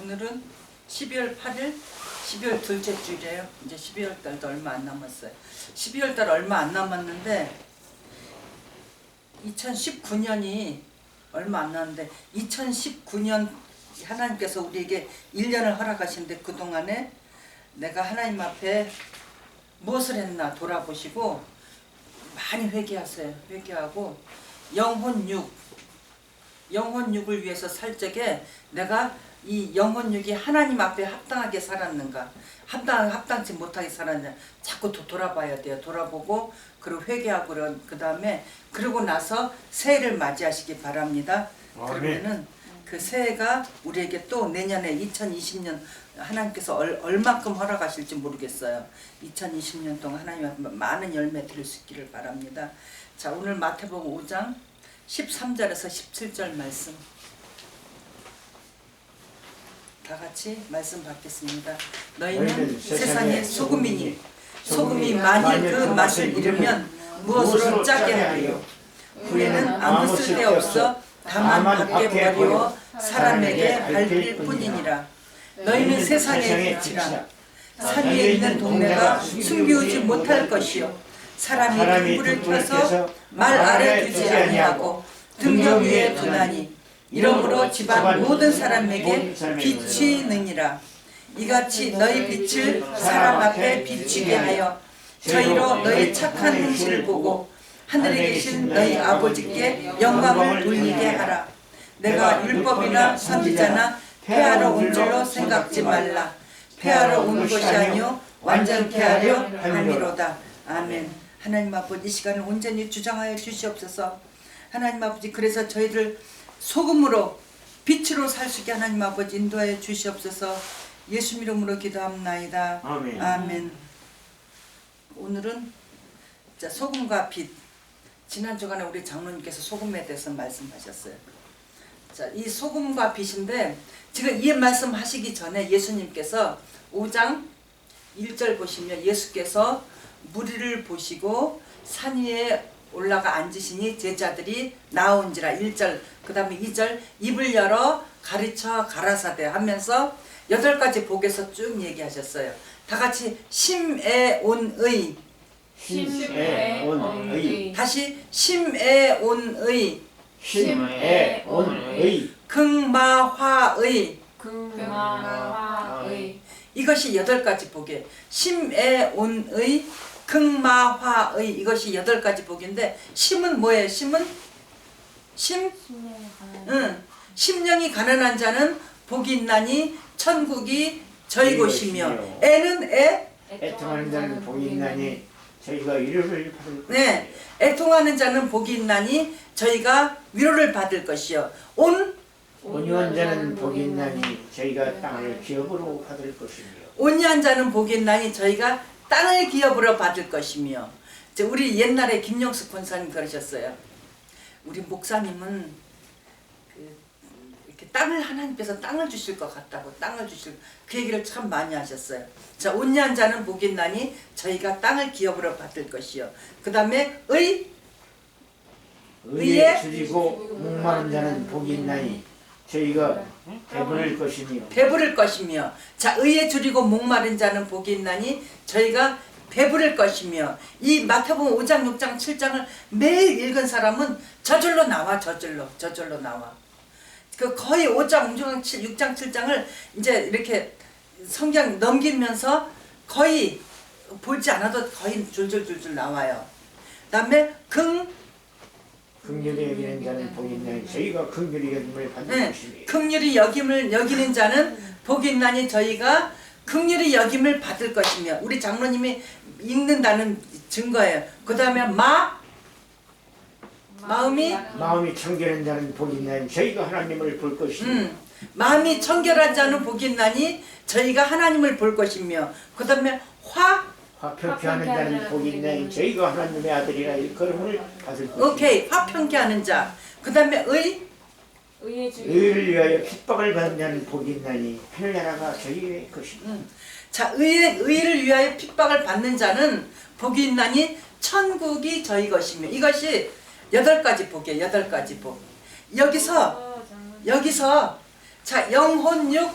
오늘은 12월 8일, 12월 둘째 주일이에요. 이제 12월 달도 얼마 안 남았어요. 12월 달 얼마 안 남았는데 2019년이 얼마 안 남았는데 2019년 하나님께서 우리에게 1년을 허락하시는데 그동안에 내가 하나님 앞에 무엇을 했나 돌아보시고 많이 회개하세요. 회개하고 영혼육을 위해서 살 적에 내가 이 영혼육이 하나님 앞에 합당하게 살았는가, 합당치 못하게 살았느냐 자꾸 돌아봐야 돼요. 돌아보고 그리고 회개하고 그 다음에 그러고 나서 새해를 맞이하시기 바랍니다. 그러면은 그 새해가 우리에게 또 내년에 2020년 하나님께서 얼마큼 허락하실지 모르겠어요. 2020년 동안 하나님 앞에 많은 열매 드릴 수 있기를 바랍니다. 자, 오늘 마태복음 5장 13절에서 17절 말씀 다 같이 말씀 받겠습니다. 너희는 세상의 소금이니 소금이 만일 그 맛을 잃으면 무엇으로 짜게 하리요? 후에는 아무 쓸데없어 다만 밖에 버리워 사람에게 밟힐 뿐이니라. 너희는 세상의 빛이라. 산 위에 있는 동네가 숨기우지 못할 것이요 사람이 등불을 켜서 말 아래 두지 아니하고 등경 위에 두나니 이러므로 집안 모든 사람에게 빛이 느니라. 이같이 너희 빛을 사람 앞에 비추게 하여 저희로 너희 착한 행실을 보고 하늘에 계신 너희 아버지께 영광을 돌리게 하라. 내가 율법이나 선지자나 폐하러 온 줄로 생각지 말라. 폐하러 온 것이 아니요 완전케 하려 함이로다. 아멘. 하나님 아버지, 이 시간을 온전히 주장하여 주시옵소서. 하나님 아버지, 그래서 저희들 소금으로 빛으로 살 수 있게 하나님 아버지 인도하여 주시옵소서. 예수 이름으로 기도합나이다. 아멘. 아멘. 오늘은 자, 소금과 빛. 지난 주간에 우리 장로님께서 소금에 대해서 말씀하셨어요. 자, 이 소금과 빛인데 지금 이 말씀 하시기 전에 예수님께서 5장 1절 보시면 예수께서 무리를 보시고 산 위에 올라가 앉으시니 제자들이 나온지라 1절, 그 다음에 2절 입을 열어 가르쳐 가라사대 하면서 8가지 복에서 쭉 얘기하셨어요. 다 같이 심에 온의, 심에 온의, 다시 심에 온의, 심에 온의, 극마화의, 극마화의. 이것이 8가지 복이에요. 심에 온의, 극마화의, 이것이 8가지 복인데 심은 뭐예요? 심은 심령이 가난한 자는 복이 있나니 천국이 저희 곳이며, 애는 애통하는 자는 복이 있나니 저희가 위로를 받을 것이요. 네, 애통하는 자는 복이 있나니 저희가 위로를 받을 것이요. 온유한 자는 복이 있나니 저희가 땅을 기업으로 받을 것이며. 온유한 자는 복이 있나니 저희가 땅을 기업으로 받을 것이며. 우리 옛날에 김영숙 권사님 그러셨어요. 우리 목사님은 이렇게 땅을 하나님께서 땅을 주실 것 같다고, 땅을 주실, 그 얘기를 참 많이 하셨어요. 자, 온유한 자는 복이 있나니 저희가 땅을 기업으로 받을 것이요. 그 다음에 의에 줄이고 목마른 자는 복이 있나니 저희가 배부를 것이며. 자, 의에 줄이고 목마른 자는 복이 있나니 저희가 배부를 것이며. 이 마태복음 5장, 6장, 7장을 매일 읽은 사람은 저절로 나와. 저절로 나와. 그 거의 5장, 6장, 7장을 이제 이렇게 성경 넘기면서 거의 보지 않아도 거의 줄줄 나와요. 그 다음에 긍휼히 여기는 자는 복이 있나니 저희가 긍휼히 여김을 받을 것이며. 긍휼히 여기는 자는 복이 있나니 저희가 긍휼히 여김을 받을 것이며. 우리 장로님이 읽는다는 증거예요. 그 다음에 마음이 청결한 자는 복이 있나니 저희가 하나님을 볼 것이며. 마음이 청결한 자는 복이 있나니 저희가 하나님을 볼 것이며. 그 다음에 화평케 하는 자는 복이 있나니 저희가 하나님의 아들이라 일컬음을 받을 것이며. 오케이, 화평케 하는 자. 그 다음에 의를 위하여 핍박을 받는 자는 복이 있나니 하늘나라가 저희의 것이며. 자, 의를 위하여 핍박을 받는 자는 복이 있나니 천국이 저희 것이며. 이것이 8가지 복이에요. 8가지 복. 여기서 자, 영혼육,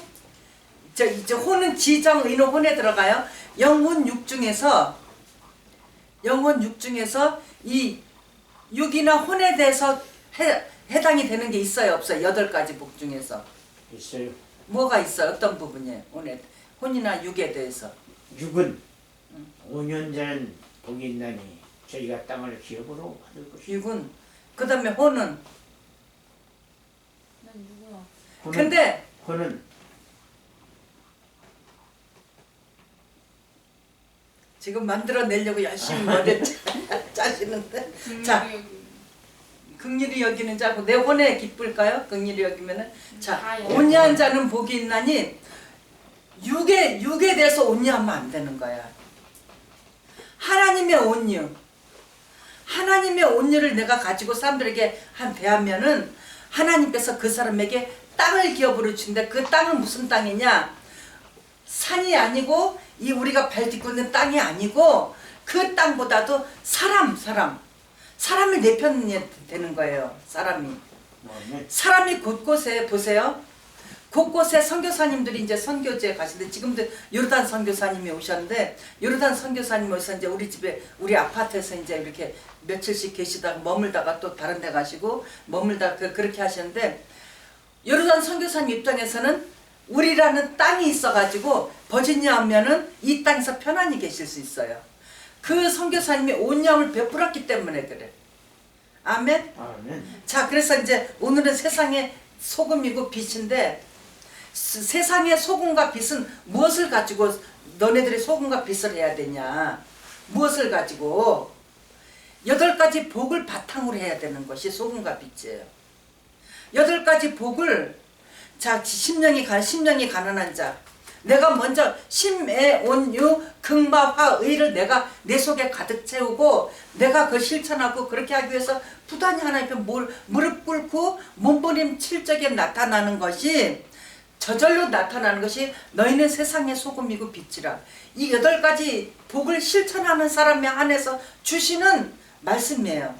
저 혼은 지정 의노 혼에 들어가요. 영혼 육 중에서 이 육이나 혼에 대해서 해당이 되는 게 있어요, 없어요? 8가지 복 중에서 있어요. 뭐가 있어요? 어떤 부분이에요? 혼이나 육에 대해서. 육은 5년 전은 복이 있나니 저희가 땅을 기업으로 받을 것이요. 육은 그 다음에 혼은. 난 누구야? 근데 혼은 지금 만들어내려고 열심히 머리를 짜시는데 자, 긍휼히 여기는 자고 내 혼에 기쁠까요? 긍휼히 여기면은 자, 온유한 자는 복이 있나니 육에 대해서 온유하면 안 되는 거야. 하나님의 온유를 내가 가지고 사람들에게 대하면은 하나님께서 그 사람에게 땅을 기업으로 준대. 그 땅은 무슨 땅이냐? 산이 아니고 이 우리가 발 딛고 있는 땅이 아니고 그 땅보다도 사람을 내편이 되는 거예요. 사람이 곳곳에 보세요. 곳곳에 선교사님들이 이제 선교지에 가시는데 지금도 요르단 선교사님이 오셨는데 요르단 선교사님이 오셔서 이제 우리 집에 우리 아파트에서 이제 이렇게 며칠씩 계시다가 머물다가 또 다른 데 가시고 머물다가 그렇게 하셨는데 요르단 선교사님 입장에서는 우리라는 땅이 있어가지고 버지니아 하면은 이 땅에서 편안히 계실 수 있어요. 그 선교사님이 온유함을 베풀었기 때문에 그래. 아멘. 아멘. 자, 그래서 이제 오늘은 세상의 소금이고 빛인데 세상의 소금과 빛은 무엇을 가지고 너네들이 소금과 빛을 해야 되냐? 무엇을 가지고 8가지 복을 바탕으로 해야 되는 것이 소금과 빛이에요. 8가지 복을 자, 심령이 가난한 자. 내가 먼저 심애 온유 긍마 화 의를 내가 내 속에 가득 채우고 내가 그걸 실천하고 그렇게 하기 위해서 부단히 하나님 앞에 무릎 꿇고 몸부림칠 적에 나타나는 것이 저절로 나타나는 것이 너희는 세상의 소금이고 빛이라. 이 8가지 복을 실천하는 사람에 한해서 주시는 말씀이에요.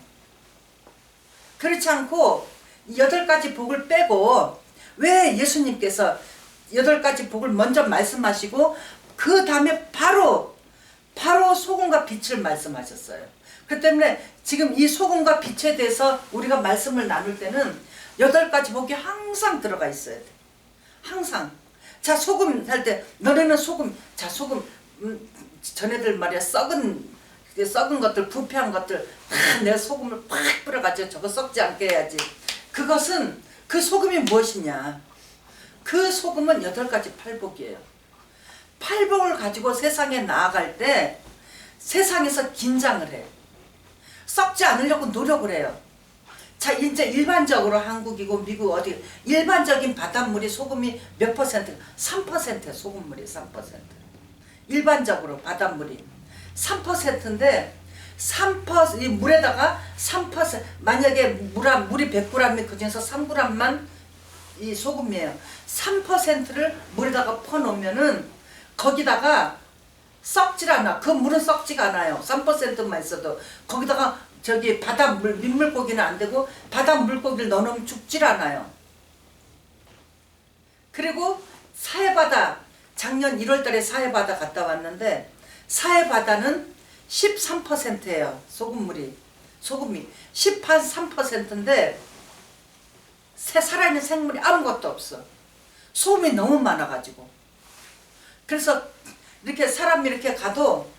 그렇지 않고 이 8가지 복을 빼고 왜 예수님께서 8가지 복을 먼저 말씀하시고 그 다음에 바로 소금과 빛을 말씀하셨어요. 그렇기 때문에 지금 이 소금과 빛에 대해서 우리가 말씀을 나눌 때는 8가지 복이 항상 들어가 있어야 돼. 항상. 자, 소금 할 때 너네는 소금. 자, 소금 전애들 말이야 썩은 것들 부패한 것들 다 내가 소금을 팍 뿌려가지고 저거 썩지 않게 해야지. 그것은 그 소금이 무엇이냐? 그 소금은 8가지 팔복이에요. 팔복을 가지고 세상에 나아갈 때 세상에서 긴장을 해. 썩지 않으려고 노력을 해요. 자, 이제 일반적으로 한국이고 미국 어디 일반적인 바닷물이 소금이 몇 퍼센트? 3%예요. 소금물이 3%. 일반적으로 바닷물이 3%인데 3% 이 물에다가 3% 만약에 물이 100g이 그중에서 3g만 이 소금이에요. 3%를 물에다가 퍼놓으면은 거기다가 썩질 않아. 그 물은 썩지가 않아요. 3%만 있어도 거기다가 저기 바닷물 민물고기는 안 되고 바닷물고기를 넣어놓으면 죽질 않아요. 그리고 사해바다 작년 1월달에 사해바다 갔다 왔는데 사해바다는 13%예요. 소금이 13%인데 살아있는 생물이 아무것도 없어. 소금이 너무 많아가지고. 그래서 이렇게 사람이 이렇게 가도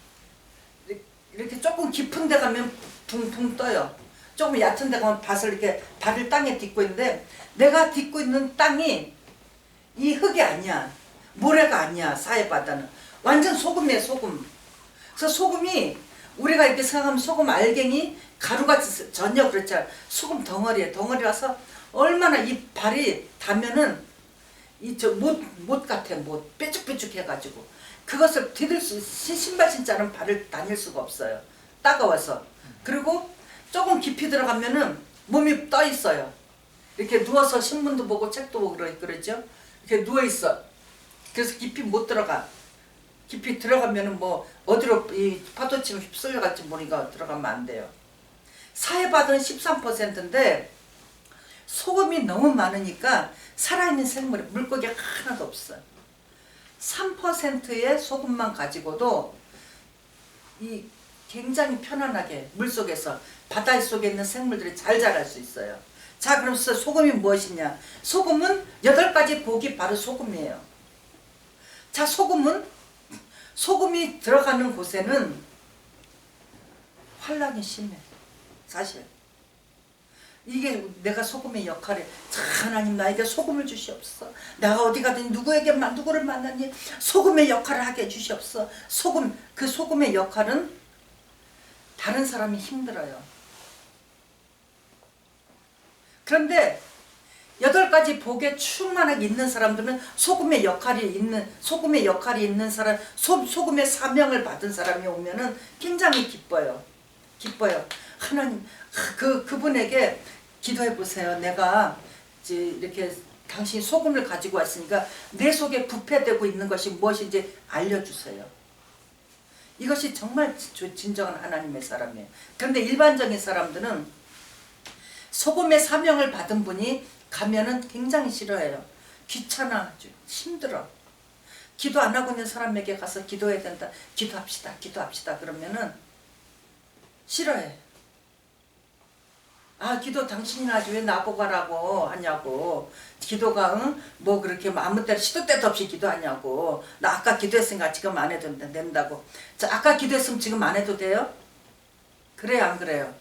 이렇게 조금 깊은 데 가면 붕붕 떠요. 조금 얕은 데 가면 발을 땅에 딛고 있는데 내가 딛고 있는 땅이 이 흙이 아니야. 모래가 아니야. 사해바다는 완전 소금이에요. 소금. 그래서 소금이 우리가 이렇게 생각하면 소금 알갱이 가루같이 전혀 그렇지 않아. 소금 덩어리에 덩어리라서 얼마나 이 발이 닿으면은 이 저 못 같아. 못 뾰족뾰족 해가지고 그것을 신발 신자는 발을 다닐 수가 없어요. 따가워서. 그리고 조금 깊이 들어가면은 몸이 떠 있어요. 이렇게 누워서 신문도 보고 책도 보고 그러죠. 이렇게 누워 있어. 그래서 깊이 못 들어가. 깊이 들어가면은 뭐 어디로 이 파도 치면 휩쓸려 갈지 모르니까 들어가면 안 돼요. 사해바다는 13%인데 소금이 너무 많으니까 살아있는 생물이 물고기가 하나도 없어. 3%의 소금만 가지고도 이 굉장히 편안하게 물속에서 바다 속에 있는 생물들이 잘 자랄 수 있어요. 자, 그래서 소금이 무엇이냐? 소금은 8가지 복이 바로 소금이에요. 자, 소금이 들어가는 곳에는 환란이 심해. 사실 이게 내가 소금의 역할에, 자, 하나님 나에게 소금을 주시옵소서. 내가 어디 가든 누구를 만나니 소금의 역할을 하게 해주시옵소서. 그 소금의 역할은 다른 사람이 힘들어요. 그런데 8가지 복에 충만하게 있는 사람들은 소금의 역할이 있는 사람, 소금의 사명을 받은 사람이 오면은 굉장히 기뻐요. 하나님, 그분에게 기도해 보세요. 내가 이제 이렇게 당신이 소금을 가지고 왔으니까 내 속에 부패되고 있는 것이 무엇인지 알려주세요. 이것이 정말 진정한 하나님의 사람이에요. 그런데 일반적인 사람들은 소금의 사명을 받은 분이 가면은 굉장히 싫어해요. 귀찮아, 힘들어. 기도 안 하고 있는 사람에게 가서 기도해야 된다. 기도합시다. 그러면은 싫어해. 아, 기도 당신이 하지 왜 나보고 하라고 하냐고. 기도가 뭐 그렇게 아무 때나 시도 때도 없이 기도하냐고. 나 아까 기도했으니까 지금 안 해도 된다고. 자, 아까 기도했으면 지금 안 해도 돼요? 그래요, 안 그래요?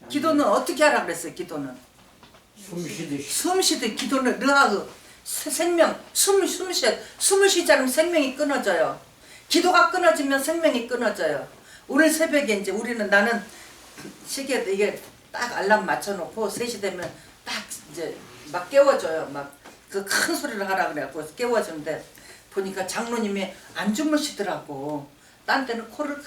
기도는 어떻게 하라 그랬어요? 기도는 숨쉬듯 기도는 르하흐 생명, 숨을 쉬지 않으면 생명이 끊어져요. 기도가 끊어지면 생명이 끊어져요. 오늘 새벽에 이제 나는 시계 이게 딱 알람 맞춰놓고 3시 되면 딱 이제 막 깨워줘요. 막 그 큰 소리를 하라 그래갖고 깨워주는데 보니까 장로님이 안 주무시더라고. 딴 때는 코를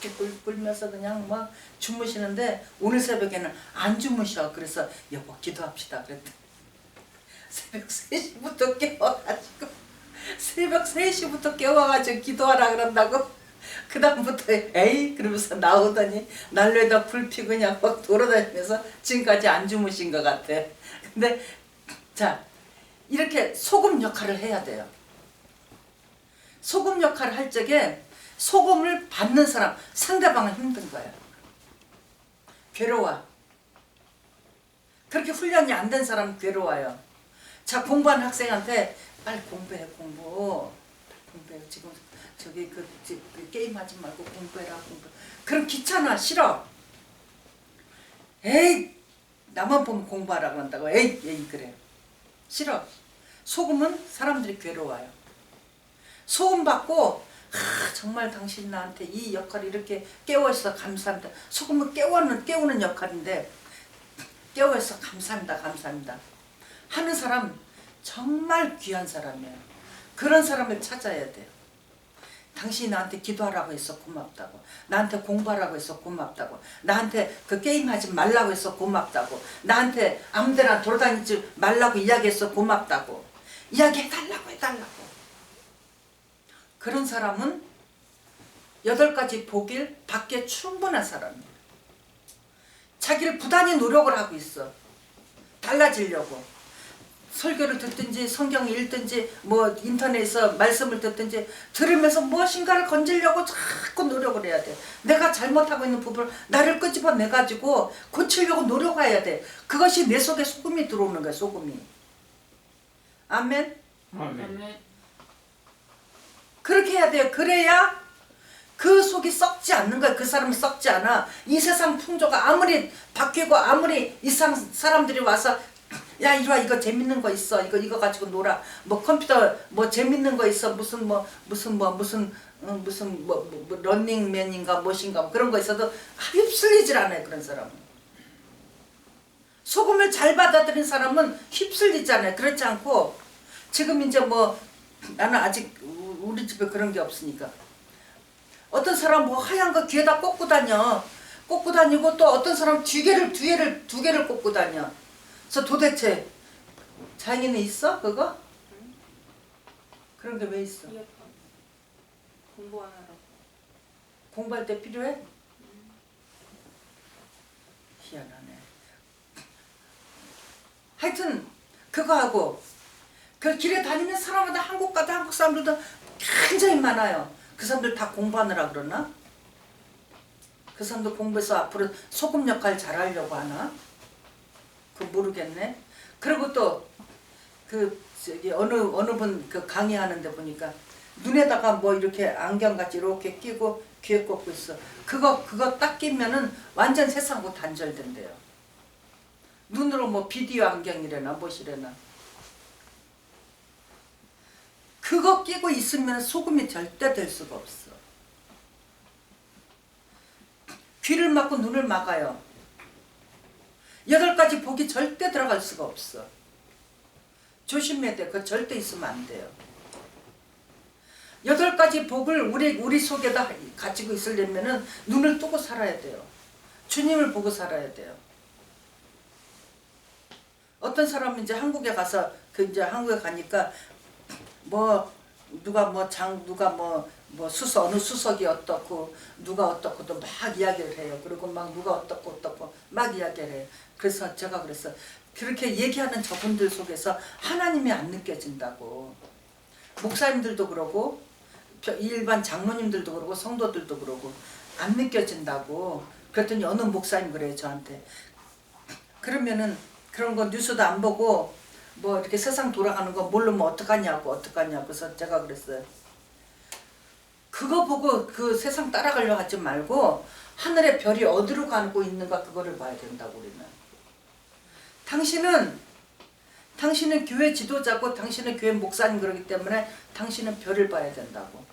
그렇게 굴면서 그냥 막 주무시는데 오늘 새벽에는 안 주무셔. 그래서 여보 기도합시다 그랬더니 새벽 3시부터 깨워가지고 기도하라 그런다고. 그 다음부터 에이 그러면서 나오더니 난로에다 불 피고 그냥 막 돌아다니면서 지금까지 안 주무신 것 같아. 근데 자, 이렇게 소금 역할을 해야 돼요. 소금 역할을 할 적에 소금을 받는 사람, 상대방은 힘든 거예요. 괴로워. 그렇게 훈련이 안 된 사람은 괴로워요. 자, 공부하는 학생한테 빨리 공부해. 지금 저기 그 게임하지 말고 공부해라. 그럼 귀찮아, 싫어. 에이, 나만 보면 공부하라고 한다고. 에이 그래. 싫어. 소금은 사람들이 괴로워요. 소금 받고 정말 당신 나한테 이 역할을 이렇게 깨워서 감사합니다. 소금은 깨우는 역할인데 깨워서 감사합니다 하는 사람 정말 귀한 사람이에요. 그런 사람을 찾아야 돼요. 당신이 나한테 기도하라고 해서 고맙다고, 나한테 공부하라고 해서 고맙다고, 나한테 그 게임하지 말라고 해서 고맙다고, 나한테 아무데나 돌아다니지 말라고 이야기해서 고맙다고, 이야기해달라고 해달라고. 그런 사람은 8가지 복을 받기에 충분한 사람이에요. 자기를 부단히 노력을 하고 있어. 달라지려고. 설교를 듣든지 성경을 읽든지 뭐 인터넷에서 말씀을 듣든지 들으면서 무엇인가를 건지려고 자꾸 노력을 해야 돼. 내가 잘못하고 있는 부분을 나를 끄집어내가지고 고치려고 노력해야 돼. 그것이 내 속에 소금이 들어오는 거야. 소금이. 아멘. 아멘. 그렇게 해야 돼요. 그래야 그 속이 썩지 않는 거야. 그 사람은 썩지 않아. 이 세상 풍조가 아무리 바뀌고 아무리 이상 사람들이 와서 야 이리 와, 이거 재밌는 거 있어, 이거 가지고 놀아, 뭐 컴퓨터 뭐 재밌는 거 있어, 무슨 런닝맨인가 무엇인가 뭐 그런 거 있어도 휩쓸리질 않아요. 그런 사람은. 소금을 잘 받아들인 사람은 휩쓸리지 않아요. 그렇지 않고 지금 이제 뭐 나는 아직 우리 집에 그런 게 없으니까 어떤 사람 뭐 하얀 거 귀에다 꽂고 다니고 또 어떤 사람 두 개를 꽂고 다녀. 그래서 도대체 자기는 있어? 그거? 그런 게 왜 있어? 공부하느라고. 공부할 때 필요해? 희한하네. 하여튼 그거하고 그 길에 다니는 사람마다 한국 가도 한국 사람들도 굉장히 많아요. 그 사람들 다 공부하느라 그러나? 그 사람들 공부해서 앞으로 소금 역할 잘하려고 하나? 그 모르겠네. 그리고 또 그 저기 어느 분 그 강의하는데 보니까 눈에다가 뭐 이렇게 안경같이 이렇게 끼고 귀에 꽂고 있어. 그거 딱 끼면은 완전 세상하고 단절된대요. 눈으로 뭐 비디오 안경이래나 뭐시래나. 그거 끼고 있으면 소금이 절대 될 수가 없어. 귀를 막고 눈을 막아요. 8가지 복이 절대 들어갈 수가 없어. 조심해야 돼. 그거 절대 있으면 안 돼요. 8가지 복을 우리 속에다 가지고 있으려면은 눈을 뜨고 살아야 돼요. 주님을 보고 살아야 돼요. 어떤 사람은 이제 한국에 가서 이제 한국에 가니까 뭐 누가 뭐 수석 어느 수석이 어떻고 누가 어떻고도 막 이야기를 해요. 그리고 막 누가 어떻고 막 이야기를 해요. 그래서 제가 그랬어. 그렇게 얘기하는 저분들 속에서 하나님이 안 느껴진다고. 목사님들도 그러고 일반 장로님들도 그러고 성도들도 그러고 안 느껴진다고. 그랬더니 어느 목사님 그래요 저한테. 그러면은 그런 거 뉴스도 안 보고 뭐 이렇게 세상 돌아가는 거 모르면 어떡하냐고. 그래서 제가 그랬어요. 그거 보고 그 세상 따라가려고 하지 말고 하늘의 별이 어디로 가고 있는가 그거를 봐야 된다고. 우리는 당신은 교회 지도자고 당신은 교회 목사님 그러기 때문에 당신은 별을 봐야 된다고.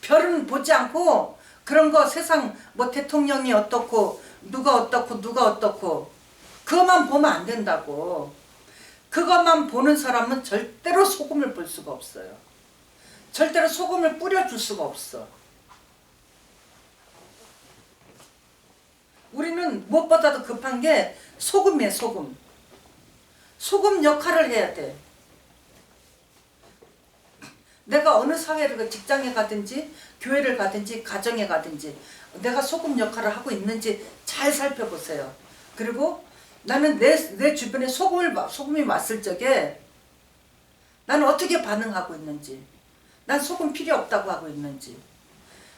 별은 보지 않고 그런 거 세상 뭐 대통령이 어떻고 누가 어떻고 그것만 보면 안 된다고. 그것만 보는 사람은 절대로 소금을 볼 수가 없어요. 절대로 소금을 뿌려줄 수가 없어. 우리는 무엇보다도 급한 게 소금이에요. 소금 역할을 해야 돼. 내가 어느 사회를 직장에 가든지 교회를 가든지 가정에 가든지 내가 소금 역할을 하고 있는지 잘 살펴보세요. 그리고 나는 내 주변에 소금이 왔을 적에 나는 어떻게 반응하고 있는지, 난 소금 필요 없다고 하고 있는지.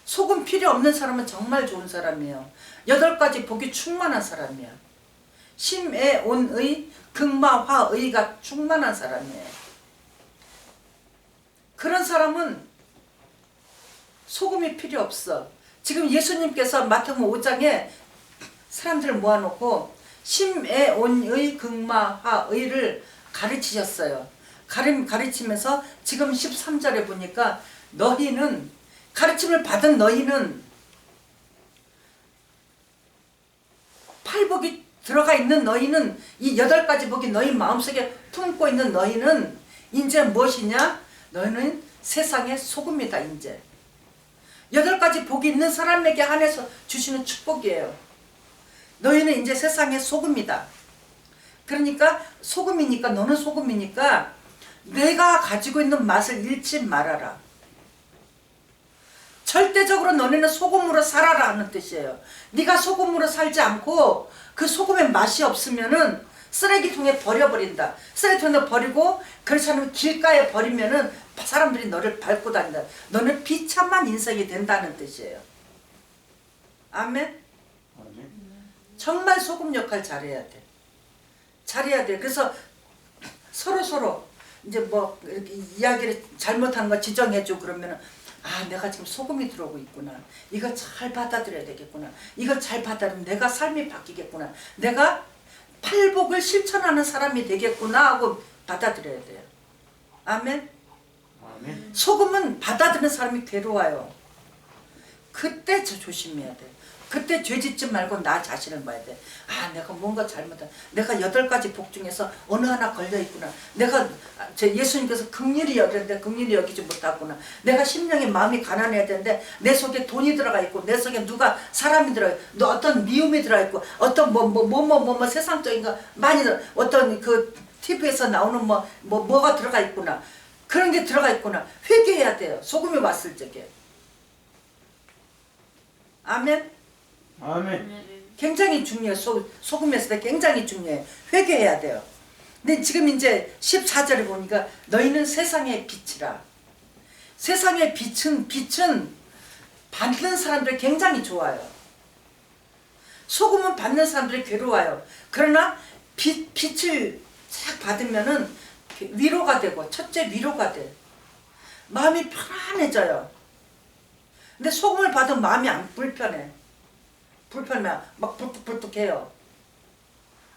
소금 필요 없는 사람은 정말 좋은 사람이에요. 8가지 복이 충만한 사람이야. 심애온의 극마화의가 충만한 사람이에요. 그런 사람은 소금이 필요 없어. 지금 예수님께서 마태복음 5장에 사람들을 모아놓고 심애온의 극마화의를 가르치셨어요. 가르치면서 지금 13절에 보니까 너희는 가르침을 받은 너희는 팔복이 들어가 있는 너희는 이 8가지 복이 너희 마음속에 품고 있는 너희는 이제 무엇이냐? 너희는 세상의 소금이다. 이제 8가지 복이 있는 사람에게 한해서 주시는 축복이에요. 너희는 이제 세상의 소금이다. 그러니까 소금이니까 너는 소금이니까 내가 가지고 있는 맛을 잃지 말아라. 절대적으로 너네는 소금으로 살아라 하는 뜻이에요. 네가 소금으로 살지 않고 그 소금의 맛이 없으면은 쓰레기통에 버려버린다. 쓰레기통에 버리고 그렇지 않으면 길가에 버리면은 사람들이 너를 밟고 다닌다. 너는 비참한 인생이 된다는 뜻이에요. 아멘? 정말 소금 역할 잘해야 돼. 잘해야 돼. 그래서 서로 이제 뭐 이렇게 이야기를 잘못한 거 지정해주고 그러면은 아 내가 지금 소금이 들어오고 있구나. 이걸 잘 받아들여야 되겠구나. 이걸 잘 받아들이면 내가 삶이 바뀌겠구나. 내가 팔복을 실천하는 사람이 되겠구나 하고 받아들여야 돼요. 아멘? 아멘. 소금은 받아들이는 사람이 괴로워요. 그때 조심해야 돼. 그때 죄 짓지 말고 나 자신을 봐야 돼. 아 내가 뭔가 잘못한, 내가 8가지 복 중에서 어느 하나 걸려있구나. 내가 예수님께서 긍휼히 여기는데 긍휼히 여기지 못하구나. 내가 심령의 마음이 가난해야 되는데 내 속에 돈이 들어가 있고 내 속에 누가 사람이 들어가 있고 너 어떤 미움이 들어가 있고 어떤 뭐 세상적인 거 많이 어떤 그 TV에서 나오는 뭐가 들어가 있구나. 그런 게 들어가 있구나. 회개해야 돼요. 소금이 왔을 적에. 아멘? 아멘. 굉장히 중요해요. 소금에서 굉장히 중요해요. 회개해야 돼요. 근데 지금 이제 14절에 보니까 너희는 세상의 빛이라. 세상의 빛은 받는 사람들이 굉장히 좋아요. 소금은 받는 사람들이 괴로워요. 그러나 빛을 싹 받으면은 위로가 되고, 첫째 위로가 돼. 마음이 편안해져요. 근데 소금을 받으면 마음이 안 불편해. 불편해. 막 불뚝불뚝해요.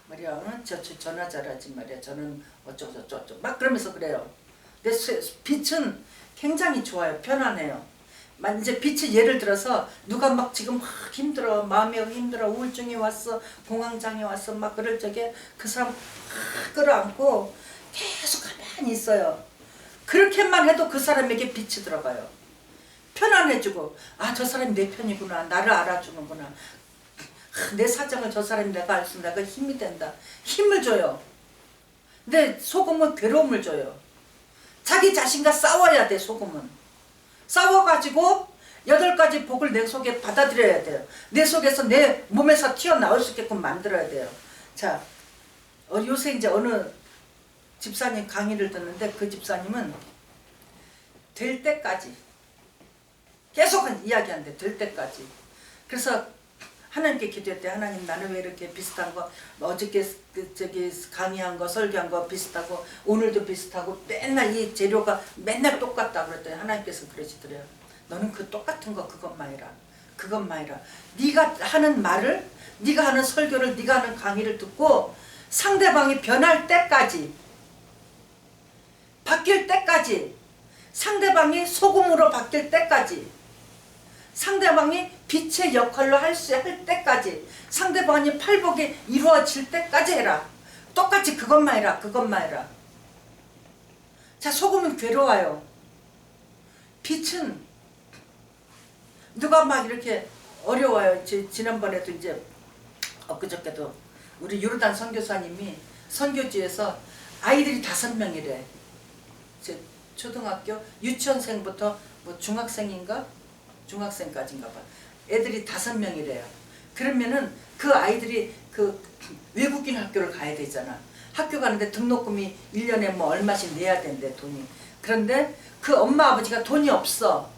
말이야, 저 전화 잘하지 말이야. 저는 어쩌고 막 그러면서 그래요. 근데 빛은 굉장히 좋아요. 편안해요. 이제 빛이 예를 들어서 누가 막 지금 막 힘들어, 마음이 힘들어, 우울증이 왔어, 공황장애 왔어, 막 그럴 적에 그 사람 막 끌어안고 계속 가만히 있어요. 그렇게만 해도 그 사람에게 빛이 들어가요. 편안해지고, 아, 저 사람이 내 편이구나, 나를 알아주는구나, 내 사정을 저 사람이 내가 알 수, 내가 힘이 된다, 힘을 줘요. 근데 소금은 괴로움을 줘요. 자기 자신과 싸워야 돼. 소금은 싸워가지고 8가지 복을 내 속에 받아들여야 돼요. 내 속에서 내 몸에서 튀어나올 수 있게끔 만들어야 돼요. 자, 요새 이제 어느 집사님 강의를 듣는데, 그 집사님은 될 때까지 계속 이야기하는데, 될 때까지. 그래서 하나님께 기도했대. 하나님, 나는 왜 이렇게 비슷한 거, 어저께 강의한 거, 설교한 거 비슷하고, 오늘도 비슷하고, 맨날 이 재료가 맨날 똑같다 그랬더니 하나님께서 그러시더래요. 너는 그 똑같은 거 그것만 해라. 그것만 해라. 네가 하는 말을, 네가 하는 설교를, 네가 하는 강의를 듣고 상대방이 변할 때까지, 바뀔 때까지, 상대방이 소금으로 바뀔 때까지, 상대방이 빛의 역할로 할 때까지, 상대방이 팔복이 이루어질 때까지 해라. 똑같이 그것만 해라. 그것만 해라. 자, 소금은 괴로워요. 빛은 누가 막 이렇게 어려워요. 지난번에도 이제 엊그저께도 우리 요르단 선교사님이 선교지에서 아이들이 5명이래. 초등학교 유치원생부터 뭐 중학생인가? 중학생까지인가 봐. 애들이 5명이래요. 그러면은 그 아이들이 그 외국인 학교를 가야 되잖아. 학교 가는데 등록금이 1년에 뭐 얼마씩 내야 된대, 돈이. 그런데 그 엄마 아버지가 돈이 없어.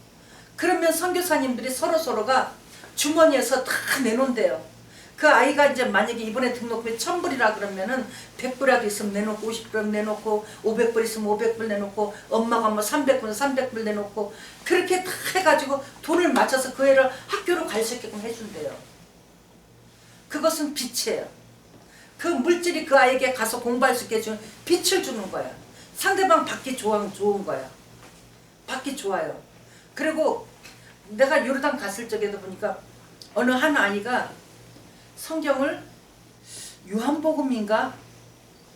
그러면 선교사님들이 서로가 주머니에서 다 내놓는데요. 그 아이가 이제 만약에 이번에 등록금이 1000불이라 그러면은 100불이라도 있으면 내놓고, 50불 내놓고, 500불 있으면 500불 내놓고, 엄마가 뭐 300불 300불 내놓고, 그렇게 다 해가지고 돈을 맞춰서 그 애를 학교로 갈 수 있게끔 해준대요. 그것은 빛이에요. 그 물질이 그 아이에게 가서 공부할 수 있게 해주는, 빛을 주는 거야. 상대방 받기 좋은 거야. 받기 좋아요. 그리고 내가 요르단 갔을 적에도 보니까 어느 한 아이가 성경을 요한복음인가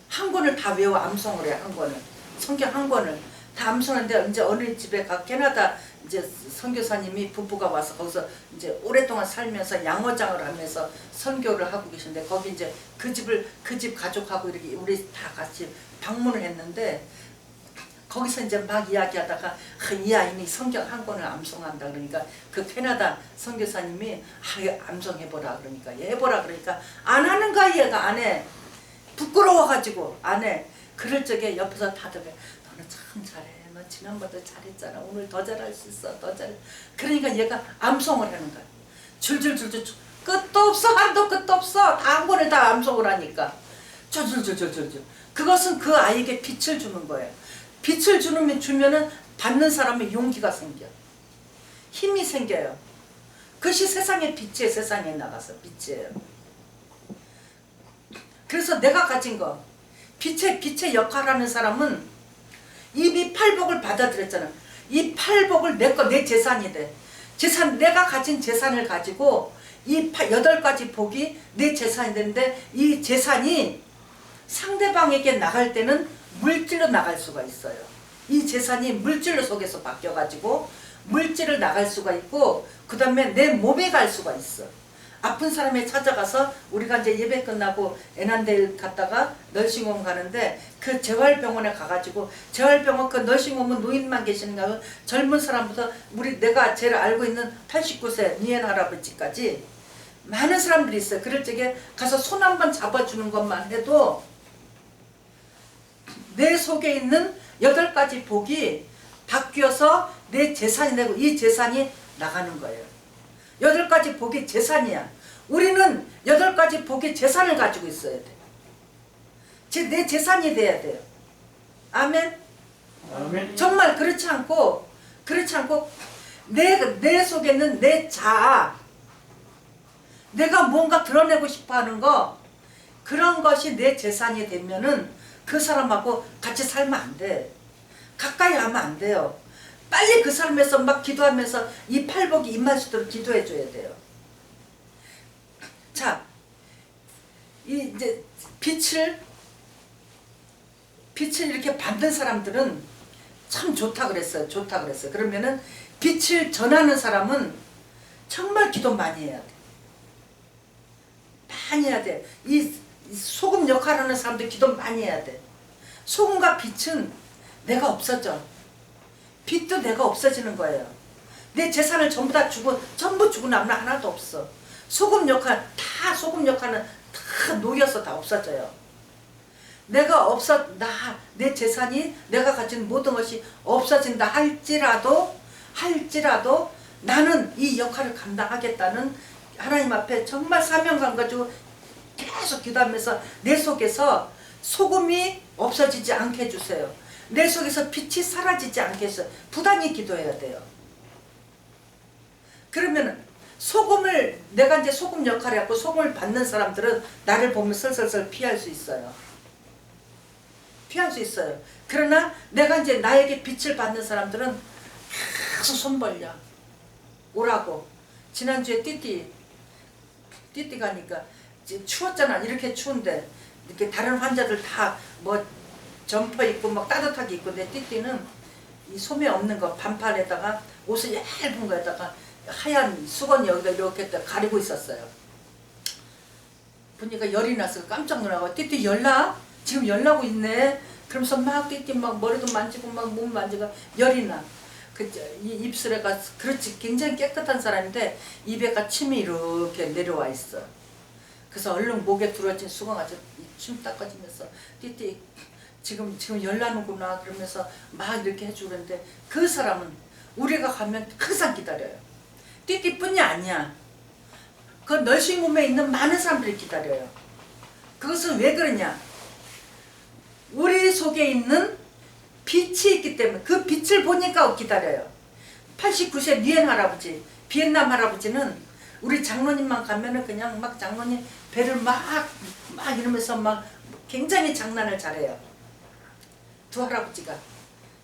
한 권을 다 외워 암송을 해. 한 권을, 성경 한 권을 다 암송하는데, 이제 어느 집에 캐나다 이제 선교사님이 부부가 와서 거기서 이제 오랫동안 살면서 양어장을 하면서 선교를 하고 계신데, 거기 이제 그 집 가족하고 이렇게 우리 다 같이 방문을 했는데, 거기서 이제 막 이야기하다가 이 아이는 성경 한 권을 암송한다 그러니까 그 캐나다 선교사님이 암송해보라 그러니까, 얘 해보라 그러니까 안 하는 거야. 얘가 안 해. 부끄러워가지고 안 해. 그럴 적에 옆에서 다들 너는 참 잘해. 너 지난번도 잘했잖아. 오늘 더 잘할 수 있어. 더 잘해. 그러니까 얘가 암송을 하는 거야. 줄줄줄줄 끝도 없어. 한도 끝도 없어. 다 한 권을 다 암송을 하니까 줄줄줄줄줄. 그것은 그 아이에게 빛을 주는 거예요. 빛을 주면은 받는 사람의 용기가 생겨. 힘이 생겨요. 그것이 세상의 빛이에요. 세상에 나가서 빛이에요. 그래서 내가 가진 거, 빛의 역할하는 사람은 이미 팔복을 받아들였잖아. 이 팔복을 내 재산이 돼. 내가 가진 재산을 가지고 이 8가지 복이 내 재산이 되는데, 이 재산이 상대방에게 나갈 때는 물질로 나갈 수가 있어요. 이 재산이 물질로 속에서 바뀌어가지고 물질을 나갈 수가 있고, 그 다음에 내 몸에 갈 수가 있어. 아픈 사람에 찾아가서, 우리가 이제 예배 끝나고 애난데일 갔다가 널싱홈 가는데, 그 재활병원에 가가지고, 재활병원 그 널싱홈은 노인만 계시는가, 젊은 사람부터 내가 제일 알고 있는 89세 니엔 할아버지까지 많은 사람들이 있어요. 그럴 적에 가서 손 한번 잡아주는 것만 해도 내 속에 있는 8가지 복이 바뀌어서 내 재산이 되고 이 재산이 나가는 거예요. 8가지 복이 재산이야. 우리는 8가지 복의 재산을 가지고 있어야 돼. 내 재산이 돼야 돼요. 아멘. 아멘. 정말 그렇지 않고 내 속에는 내 자아, 내가 뭔가 드러내고 싶어하는 거, 그런 것이 내 재산이 되면은 그 사람하고 같이 살면 안 돼. 가까이 하면 안 돼요. 빨리 그 삶에서 막 기도하면서 이 팔복이 임할 수 있도록 기도해 줘야 돼요. 자, 이제 빛을 이렇게 받는 사람들은 참 좋다 그랬어요. 좋다 그랬어요. 그러면은 빛을 전하는 사람은 정말 기도 많이 해야 돼. 많이 해야 돼. 이 소금 역할하는 사람들 기도 많이 해야 돼. 소금과 빛은 내가 없어져. 빛도 내가 없어지는 거예요. 내 재산을 전부 주고 나면 하나도 없어. 소금 역할은 다 녹여서 다 없어져요. 내 재산이, 내가 가진 모든 것이 없어진다 할지라도 나는 이 역할을 감당하겠다는 하나님 앞에 정말 사명감 가지고 계속 기도하면서 내 속에서 소금이 없어지지 않게 해주세요. 내 속에서 빛이 사라지지 않게 해서 부단히 기도해야 돼요. 그러면은 내가 이제 소금 역할을 하고 소금을 받는 사람들은 나를 보면 설설설 피할 수 있어요. 피할 수 있어요. 그러나 내가 이제 나에게 빛을 받는 사람들은 계속 손 벌려 오라고. 지난주에 띠띠 가니까 추웠잖아. 이렇게 추운데 이렇게 다른 환자들 다 뭐 점퍼 입고 막 따뜻하게 입고, 내 띠띠는 이 소매 없는 거 반팔에다가 옷을 얇은 거에다가 하얀 수건 여기다 이렇게 가리고 있었어요. 보니까 열이 나서 깜짝 놀라고, 띠띠 열나? 지금 열나고 있네. 그러면서 막 띠띠 막 머리도 만지고 막 몸 만지고 열이 나. 이 입술에가, 그렇지, 굉장히 깨끗한 사람인데 입에가 침이 이렇게 내려와 있어. 그래서 얼른 목에 들어진 수건 가지고 침 닦아주면서 띠띠 지금 열나는구나 그러면서 막 이렇게 해주는데, 그 사람은 우리가 가면 항상 기다려요. 띠띠뿐이 아니야. 그 널싱홈에 있는 많은 사람들이 기다려요. 그것은 왜 그러냐? 우리 속에 있는 빛이 있기 때문에 그 빛을 보니까 기다려요. 89세 비엔남 할아버지는 우리 장로님만 가면은 그냥 막 장로님 배를 막 이러면서 막 굉장히 장난을 잘해요. 두 할아버지가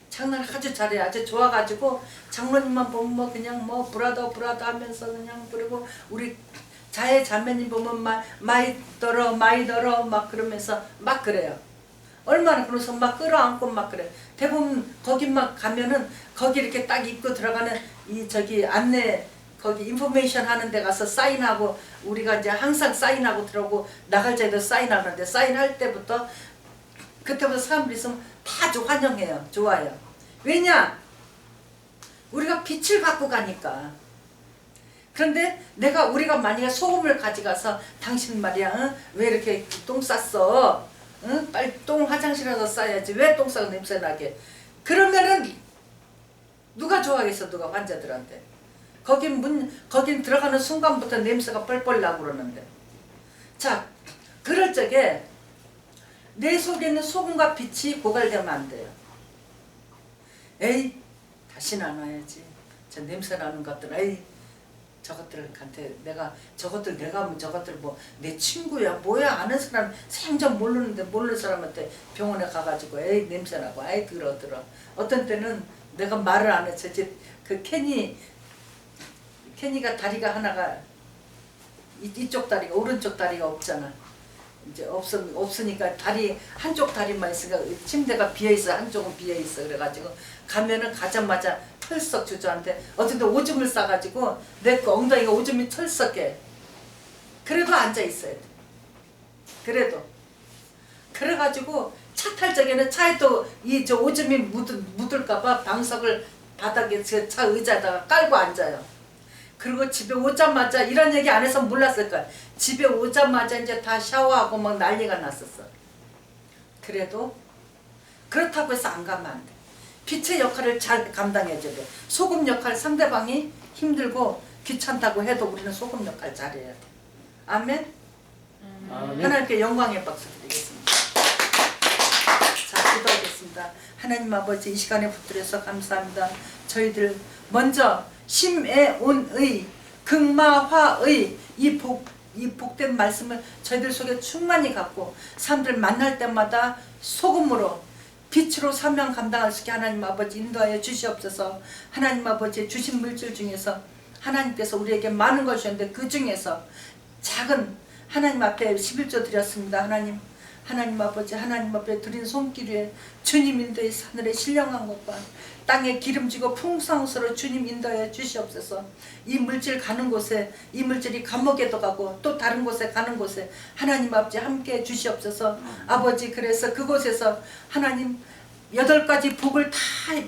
장난을 아주 잘해요. 아주 좋아가지고 장로님만 보면 뭐 그냥 뭐 브라더 하면서 그냥, 그리고 우리 자의 자매님 보면 마이더러 막 그러면서 막 그래요. 얼마나 그러면서 막 끌어안고 막 그래. 대부분 거기만 가면은 거기 이렇게 딱 입고 들어가는 저기 안내, 거기 인포메이션 하는 데 가서 사인하고, 우리가 이제 항상 사인하고 들어오고 나갈 때도 사인하는데, 사인할 때부터 그때부터 사람들이 있으면 다 환영해요. 좋아요. 왜냐? 우리가 빛을 갖고 가니까. 그런데 우리가 만약에 소금을 가져가서 당신 말이야, 왜 이렇게 똥 쌌어? 응? 빨리 똥 화장실에서 싸야지. 왜 똥 싸고 냄새 나게? 그러면은 누가 좋아하겠어? 누가 환자들한테. 거긴 들어가는 순간부터 냄새가 뻘뻘 나고 그러는데. 자, 그럴 적에 내 속에 있는 소금과 빛이 고갈되면 안 돼요. 에이, 다시는 안 와야지. 저 냄새 나는 것들, 에이, 저것들한테 내가 뭐 내 친구야 뭐야 아는 사람 생전 모르는 사람한테 병원에 가가지고 에이 냄새나고 아이 들어. 어떤 때는 내가 말을 안 해. 그 케니가 다리가 하나가 이쪽 다리가, 오른쪽 다리가 없잖아. 이제 없으니까 한쪽 다리만 있으니까 침대가 비어있어. 한쪽은 비어있어. 그래가지고 가면은 가자마자 털썩 주저한테 어떤 데 오줌을 싸가지고 내 엉덩이가 오줌이 털썩해. 그래도 앉아있어야 돼. 그래도. 그래가지고 차 탈 적에는 차에 또 저 오줌이 묻을까봐 방석을 바닥에 차 의자에다가 깔고 앉아요. 그리고 집에 오자마자, 이런 얘기 안 해서 몰랐을 거야. 집에 오자마자 이제 다 샤워하고 막 난리가 났었어. 그래도 그렇다고 해서 안 가면 안 돼. 빛의 역할을 잘 감당해줘야 돼. 소금 역할 상대방이 힘들고 귀찮다고 해도 우리는 소금 역할 잘해야 돼. 아멘. 하나님께 영광의 박수 드리겠습니다. 자, 기도하겠습니다. 하나님 아버지, 이 시간에 붙들어서 감사합니다. 저희들 먼저 심애온의 극마화의 이 복된 말씀을 저희들 속에 충만히 갖고 사람들 만날 때마다 소금으로 빛으로 사명 감당할 수 있게 하나님 아버지 인도하여 주시옵소서. 하나님 아버지 주신 물질 중에서 하나님께서 우리에게 많은 걸 주셨는데 그 중에서 작은 하나님 앞에 11조 드렸습니다. 하나님 아버지, 하나님 앞에 드린 손길 위에 주님 인도의 하늘에 신령한 것과 땅에 기름지고 풍성스러워 주님 인도해 주시옵소서. 이 물질 가는 곳에 이 물질이 감옥에도 가고 또 다른 곳에 가는 곳에 하나님 아버지 함께 주시옵소서. 아버지, 그래서 그곳에서 하나님 8가지 복을 다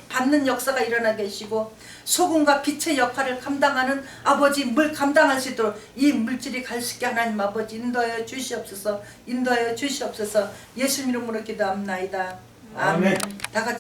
받는 역사가 일어나 계시고 소금과 빛의 역할을 감당하는 아버지 물 감당할 수 있도록 이 물질이 갈 수 있게 하나님 아버지 인도하여 주시옵소서. 인도하여 주시옵소서. 예수 이름으로 기도합나이다. 아멘. 다 같이